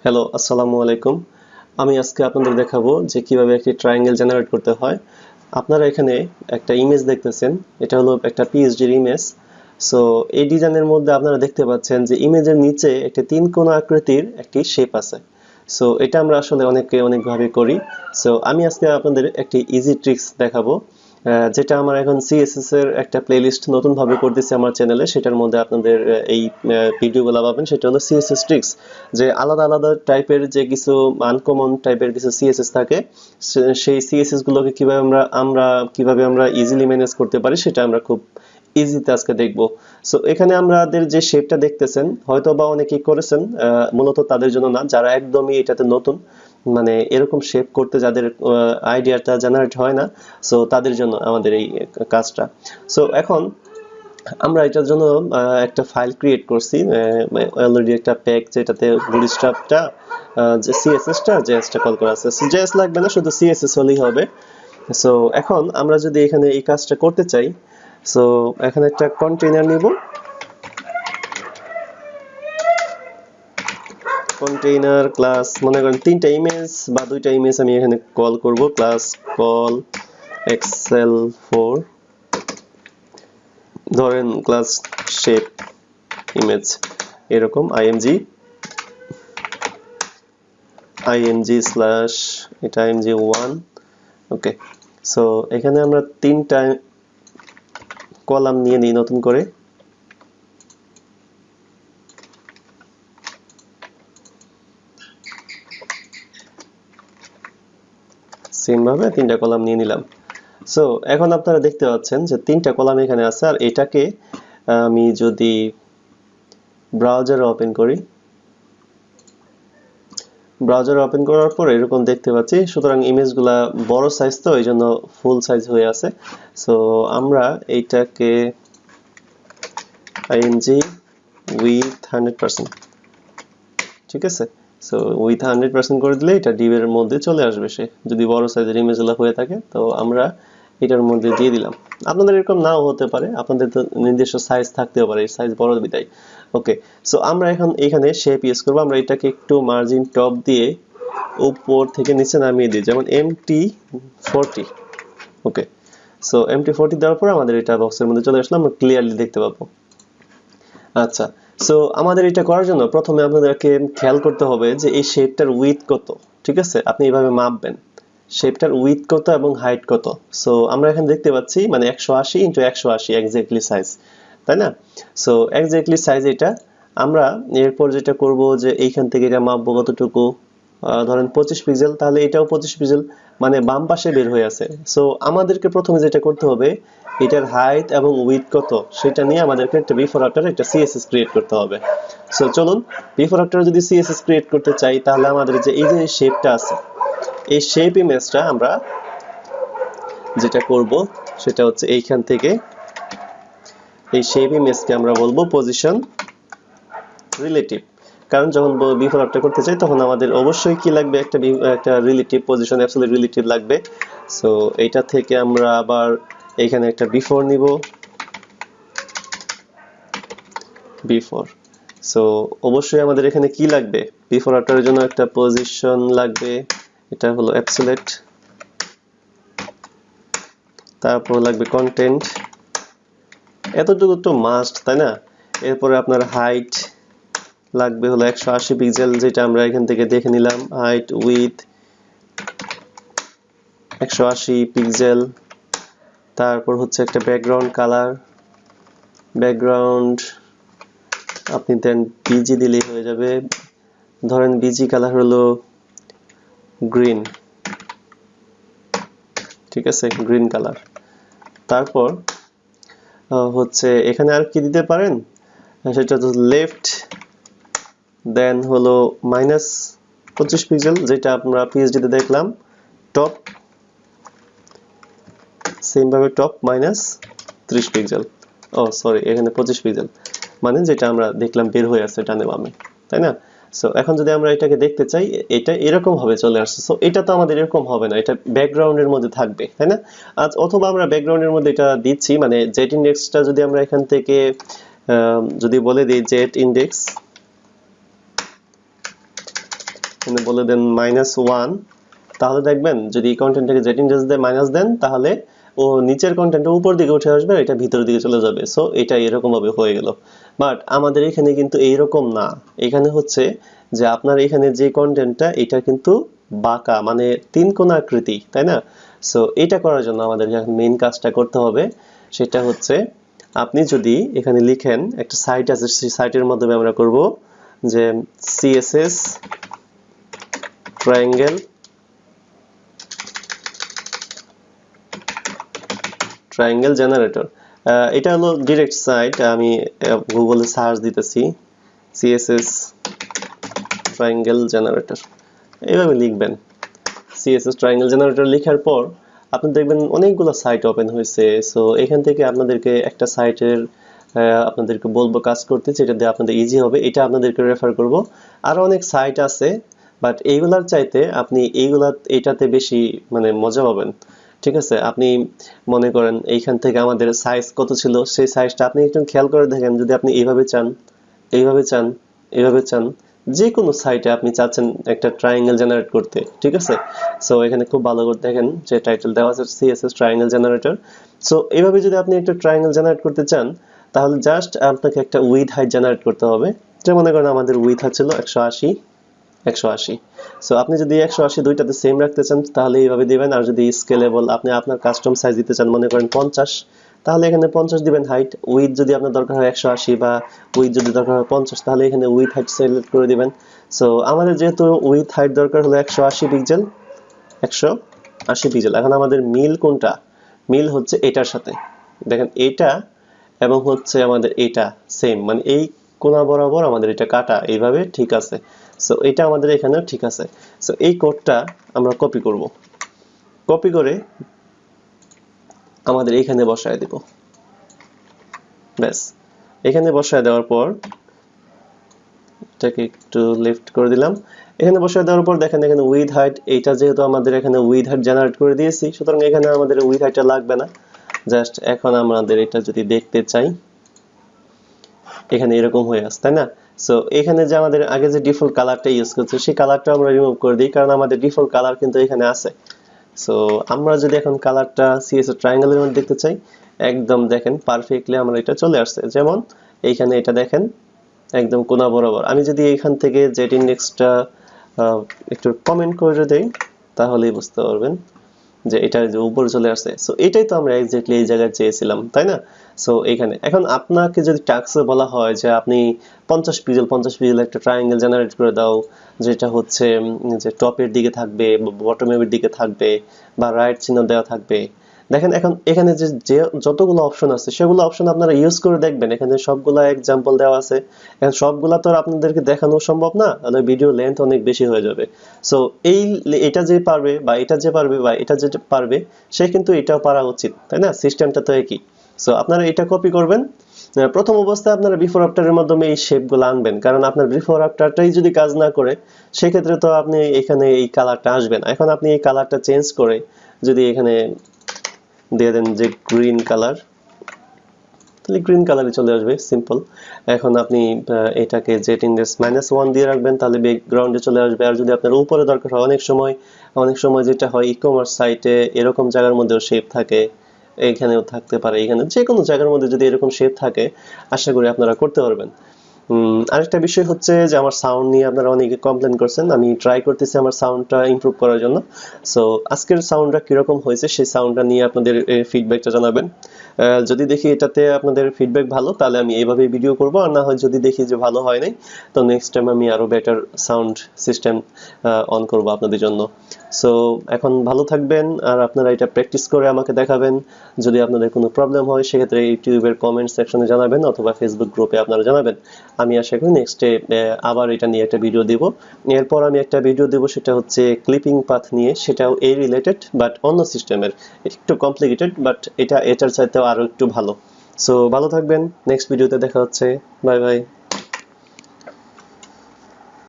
Hello, আসসালামু আলাইকুম। আমি আজকে আপনাদের দেখাবো যে কিভাবে একটি ট্রায়াঙ্গেল জেনারেট করতে হয়। আপনারা এখানে একটা ইমেজ দেখতেছেন, এটা হলো একটা পিএসডির ইমেজ। সো এই ডিজাইনের মধ্যে আপনারা দেখতে পাচ্ছেন যে ইমেজের নিচে একটা তিন কোণ আকৃতির একটি শেপ আছে। সো এটা আমরা আসলে অনেকভাবে করি। সো আমি আজকে আপনাদের একটি ইজি ট্রিক্স দেখাবো, যেটা আমার এখন সিএসএস এর একটা প্লেলিস্ট নতুন ভাবে করতেছি আমার চ্যানেলে। সেটার মধ্যে আপনাদের এই ভিডিওগুলো পাবেন। সেটা হলো সিএসএস ট্রিক্স, যে আলাদা আলাদা টাইপের যে কিছু আনকমন টাইপের কিছু সিএসএস থাকে, সেই সিএসএস গুলোকে কিভাবে আমরা ইজিলি ম্যানেজ করতে পারি সেটা আমরা খুব ইজিতে আজকে দেখব। সো এখানে আমাদের যে শেপটা দেখতেছেন হয়তো বা অনেকেই করেছেন, মূলত তাদের জন্য না, যারা একদমই এটাতে নতুন, মানে এরকম শেপ করতে যাদের আইডিয়াটা জেনারেট হয় না, সো তাদের জন্য আমাদের এই কাজটা। সো এখন আমরা এটার জন্য একটা ফাইল ক্রিয়েট করছি, অলরেডি একটা প্যাক, যেটাতে বুটস্ট্র্যাপটা, যে সিএসএসটা জেএসটা কল করা আছে। জেএস লাগবে না, শুধু সিএসএস হলেই হবে। সো এখন আমরা যদি এখানে এই কাজটা করতে চাই, সো এখানে একটা কন্টেইনার নিব। কন্টেইনার ক্লাস, মনে করেন তিনটা ইমেজ বা দুইটা ইমেজ আমি এখানে কল করব। ক্লাস কল excel4, ধরেন ক্লাস শেপ ইমেজ, এরকম img স্ল্যাশ এটা img1। ওকে, সো এখানে আমরা তিনটা কলাম নিয়ে নিই নতুন করে। সেম ভাবে তিনটা কলাম নিয়ে নিলাম। সো এখন আপনারা দেখতে পাচ্ছেন যে তিনটা কলাম এখানে আছে। আর এটাকে আমি যদি ব্রাউজারে ওপেন করি, ব্রাউজার ওপেন করার পর এরকম দেখতে পাচ্ছি। সুতরাং ইমেজগুলা বড় সাইজ, তো এই জন্য ফুল সাইজ হয়ে আছে। সো আমরা এইটাকে img with 100%, ঠিক আছে। সো উইথ 100% করে দিলে এটা ডিভের মধ্যে চলে আসবে। সে যদি বড় সাইজের ইমেজগুলো হয়ে থাকে, তো আমরা এটার মধ্যে দিয়ে দিলাম। আপনাদের এরকম নাও হতে পারে, আপনাদের তো নির্দিষ্ট সাইজ থাকতেও পারে, এই সাইজ বড় বিদায়। ওকে, সো আমরা এখন এখানে শেপ ইউজ করব। আমরা এটাকে একটু মার্জিন টপ দিয়ে উপর থেকে নিচে নামিয়ে দিই, যেমন MT40। ওকে, সো MT40 দেওয়ার পর আমাদের এটা বক্সের মধ্যে চলে আসলো, আমরা ক্লিয়ারলি দেখতে পাবো। আচ্ছা, সো আমাদের এটা করার জন্য প্রথমে আপনাদেরকে খেয়াল করতে হবে যে এই শেপটার উইথ কত। ঠিক আছে, আপনি এইভাবে মাপবেন শেপটার উইথ কত এবং হাইট কত। সো আমরা এখানে দেখতে পাচ্ছি মানে 180 × 180 এক্স্যাক্টলি সাইজ, তাই না? সো এক্স্যাক্টলি সাইজ এটা। আমরা এরপর যেটা করব যে এইখান থেকে এটা মাপবো কতটুকু, ধরেন 25 পিক্সেল, তাহলে এটাও 25 পিক্সেল, মানে বাম পাশে বের হয়ে আছে। সো আমাদেরকে প্রথমে যেটা করতে হবে, এটার হাইট এবং উইথ কত সেটা নিয়ে আমাদেরকে একটা বিফোর আফটার একটা সিএসএস ক্রিয়েট করতে হবে। সো চলুন, বিফোর আফটার যদি সিএসএস ক্রিয়েট করতে চাই, তাহলে আমাদের যে এই যে শেপটা আছে, এই শেপ ইমেজটা আমরা যেটা করব সেটা হচ্ছে এইখান থেকে এই শেপ ইমেজকে আমরা বলবো পজিশন রিলেটিভ। কারণ যখন বিফোর আফটার করতে চাই, তখন আমাদের অবশ্যই কি লাগবে, একটা রিলেটিভ পজিশন, অ্যাবসলিউট রিলেটিভ লাগবে। সো এইটা থেকে আমরা আবার এখানে একটা বিফোর নিব, বিফোর। সো অবশ্যই আমাদের এখানে কি লাগবে, বিফোর আফটারের জন্য একটা পজিশন লাগবে, এটা হলো অ্যাবসলিউট। তারপর লাগবে কন্টেন্ট, এতটুকু তো মাস্ট, তাই না? এরপরে আপনার হাইট লাগবে হলো 180 পিক্সেল, যেটা আমরা এখান থেকে দেখে নিলাম। Height with 180 pixel. তারপর হচ্ছে একটা ব্যাকগ্রাউন্ড কালার, ব্যাকগ্রাউন্ড আপনি দেন বিজি দিলেই হয়ে যাবে। ধরেন বিজি কালার হলো গ্রিন, ঠিক আছে, গ্রিন কালার। তারপর হচ্ছে এখানে আর কি দিতে পারেন, সেটা হচ্ছে লেফট, দেন হলো -25 পিক্সেল, যেটা আমরা পিএইচডি তে দেখলাম। টপ, সেম ভাবে টপ -30 পিক্সেল। ও সরি, এখানে 25 পিক্সেল, মানে যেটা আমরা দেখলাম বের হয়ে আছে ডানে বামে, তাই না? সো এখন যদি আমরা এটাকে দেখতে চাই, এটা এরকম ভাবে চলে আসছে। সো এটা তো আমাদের এরকম হবে না, এটা ব্যাকগ্রাউন্ডের মধ্যে থাকবে, তাই না? আজ অথবা আমরা ব্যাকগ্রাউন্ডের মধ্যে এটা দিচ্ছি, মানে জেড ইন্ডেক্সটা যদি আমরা এখান থেকে যদি বলে দিই জেড ইন্ডেক্স এখানে বলে দেন -1, তাহলে দেখবেন যদি এই কন্টেন্টটাকে জেট ইন্ডেক্স দিয়ে মাইনাস দেন তাহলে ও নিচের কন্টেন্টটা উপর দিকে উঠে আসবে, এটা ভিতরের দিকে চলে যাবে। সো এটা এরকম ভাবে হয়ে গেল। বাট আমাদের এখানে কিন্তু এইরকম না, এখানে হচ্ছে যে আপনার এখানে যে কন্টেন্টটা এটা কিন্তু বাঁকা, মানে তিন কোণ আকৃতি, তাই না? সো এটা করার জন্য আমাদের এখন মেইন কাজটা করতে হবে, সেটা হচ্ছে আপনি যদি এখানে লিখেন একটা সাইট আছে, সেই সাইটের মাধ্যমে আমরা করব যে CSS ট্রায়াঙ্গেল জেনারেটর। এটা হলো ডিরেক্ট সাইট, আমি গুগলে সার্চ দিতেছি CSS ট্রায়াঙ্গেল জেনারেটর, এইভাবে লিখবেন। CSS ট্রায়াঙ্গেল জেনারেটর লেখার পর আপনি দেখবেন অনেকগুলো সাইট ওপেন হয়েছে। সো এখান থেকে আপনাদেরকে একটা সাইটের আপনাদেরকে বলবো কাজ করতে, যেটা দিয়ে আপনাদের ইজি হবে, এটা আপনাদেরকে রেফার করব। আরো অনেক সাইট আছে, বাট এইগুলার চাইতে আপনি এটাতে বেশি মানে মজা পাবেন। ঠিক আছে, আপনি মনে করেন এইখান থেকে আমাদের সাইজ কত ছিল, সেই সাইজটা আপনি একটু খেয়াল করে দেখেন। যদি আপনি এইভাবে চান, এইভাবে চান, এইভাবে চান, যে কোনো সাইটে আপনি চাচ্ছেন একটা ট্রায়াঙ্গেল জেনারেট করতে, ঠিক আছে? সো এখানে খুব ভালো করে দেখেন যে টাইটেল দেওয়া আছে CSS ট্রায়াঙ্গেল জেনারেটর। সো এইভাবে যদি আপনি একটা ট্রায়াঙ্গেল জেনারেট করতে চান, তাহলে জাস্ট আপনাকে একটা উইথ হাইট জেনারেট করতে হবে। যেমন মনে করেন আমাদের উইথ ছিল 180। সো আপনি যদি 180 দুইটাতে সেম রাখতে চান তাহলে এইভাবে দিবেন। আর যদি স্কেলেবল আপনি আপনার কাস্টম সাইজ দিতে চান, মনে করেন 50, তাহলে এখানে 50 দিবেন হাইট। উইথ যদি আপনার দরকার হয় 180 বা উইথ যদি দরকার হয় 50, তাহলে এখানে উইথ হাইট সিলেক্ট করে দিবেন। সো আমাদের যেহেতু উইথ হাইট দরকার হলো 180 পিক্সেল, 180 পিক্সেল। এখন আমাদের মিল কোনটা? মিল হচ্ছে এটার সাথে। দেখেন এটা এবং হচ্ছে আমাদের এটা সেম, মানে এই কোণা বরাবর আমাদের এটা কাটা, এইভাবে ঠিক আছে। সো এটা আমাদের এখানেও ঠিক আছে। সো এই কোডটা আমরা কপি করব, কপি করে আমাদের এখানে বসায় দিব। ব্যাস, এখানে বসায় দেওয়ার পর এটাকে একটু লেফট করে দিলাম। এখানে বসায় দেওয়ার পর দেখেন এখানে উইথ হাইট, এইটা যেহেতু আমাদের এখানে উইথ হাইট জেনারেট করে দিয়েছি, সুতরাং এখানে আমাদের উইথ হাইটটা লাগবে না। জাস্ট এখন আমাদের এটা যদি দেখতে চাই, এখানে এরকম হয়ে আসে, তাই না? সো এখানে যে আমাদের আগে যে ডিফল্ট কালারটা ইউজ করছি, সেই কালারটা আমরা রিমুভ করে দিই, কারণ আমাদের ডিফল্ট কালার কিন্তু এখানে আছে। সো আমরা যদি এখন কালারটা CSS ট্রায়াঙ্গেলের মধ্যে দেখতে চাই, একদম দেখেন পারফেক্টলি আমরা এটা চলে আসছে। যেমন এইখানে এটা দেখেন একদম কোণা বরাবর। আমি যদি এখান থেকে জেট ইন্ডেক্সটা একটু কমেন্ট করে দেই, তাহলেই বুঝতে পারবেন যে এটা যে উপরে চলে আসছে। সো এটাই তো আমরা এক্স্যাক্টলি এই জায়গায় চেয়েছিলাম, তাই না? সো এখানে এখন আপনাকে যদি টাস্কে বলা হয় যে আপনি 50 পিক্সেল একটা ট্রায়াঙ্গেল জেনারেট করে দাও, যেটা হচ্ছে যে টপের দিকে থাকবে, বটমের দিকে থাকবে, বা রাইট চিহ্ন দেওয়া থাকবে। দেখেন এখন এখানে যে যতগুলো অপশন আছে সেগুলো অপশন আপনারা ইউজ করে দেখবেন। এখানে সবগুলা এক্সাম্পল দেওয়া আছে। এখন সবগুলা তো আর আপনাদেরকে দেখানো সম্ভব না, তাহলে ভিডিও লেন্থ অনেক বেশি হয়ে যাবে। সো এটা যে পারবে বা এটা যে পারবে বা এটা যে পারবে, সে কিন্তু এটাও পারা উচিত, তাই না? সিস্টেমটা তো একই। সো আপনারা এটা কপি করবেন। প্রথম অবস্থায় আপনারা বিফোর আফটারের মাধ্যমে এই শেপগুলো আনবেন, কারণ আপনার বিফোর আফটারটাই যদি কাজ না করে, সেক্ষেত্রে তো আপনি এখানে এই কালারটা আসবে না। এখন আপনি এই কালারটা চেঞ্জ করে যদি এখানে দিয়ে দেন যে গ্রিন কালার, তাহলে গ্রিন কালারে চলে আসবে, সিম্পল। এখন আপনি এটাকে জেট ইন্ডেক্স -1 দিয়ে রাখবেন, তাহলে ব্যাকগ্রাউন্ডে চলে আসবে। আর যদি আপনার উপরে দরকার হয়, অনেক সময় যেটা হয় ই-কমার্স সাইটে এরকম জায়গার মধ্যেও শেপ থাকে, এখানেও থাকতে পারে, এখানে যে কোনো জায়গার মধ্যে যদি এরকম শেপ থাকে, আশা করি আপনারা করতে পারবেন। আরেকটা বিষয় হচ্ছে যে আমার সাউন্ড নিয়ে আপনারা অনেকে কমপ্লেন করছেন, আমি ট্রাই করতেছি আমার সাউন্ডটা ইমপ্রুভ করার জন্য। সো আজকের সাউন্ডটা কিরকম হয়েছে সেই সাউন্ডটা নিয়ে আপনাদের ফিডব্যাকটা জানাবেন। যদি দেখি এটাতে আপনাদের ফিডব্যাক ভালো, তাহলে আমি এইভাবেই ভিডিও করব। আর না হয় যদি দেখি যে ভালো হয় নাই, তো নেক্সট টাইম আমি আরো বেটার সাউন্ড সিস্টেম অন করব আপনাদের জন্য। সো এখন ভালো থাকবেন, আর আপনারা এটা প্র্যাকটিস করে আমাকে দেখাবেন। যদি আপনাদের কোনো প্রবলেম হয়, সেক্ষেত্রে ইউটিউবের কমেন্ট সেকশনে জানাবেন, অথবা ফেসবুক গ্রুপে আপনারা জানাবেন। আমি আশা করি নেক্সটে আবার এটা নিয়ে একটা ভিডিও দেব। এরপর আমি একটা ভিডিও দেব, সেটা হচ্ছে ক্লিপিং পাথ নিয়ে, সেটাও এই রিলেটেড বাট অন্য সিস্টেমের, একটু কমপ্লিকেটেড, বাট এটার চাইতেও আরো একটু ভালো। সো ভালো থাকবেন, নেক্সট ভিডিওতে দেখা হচ্ছে। Bye bye.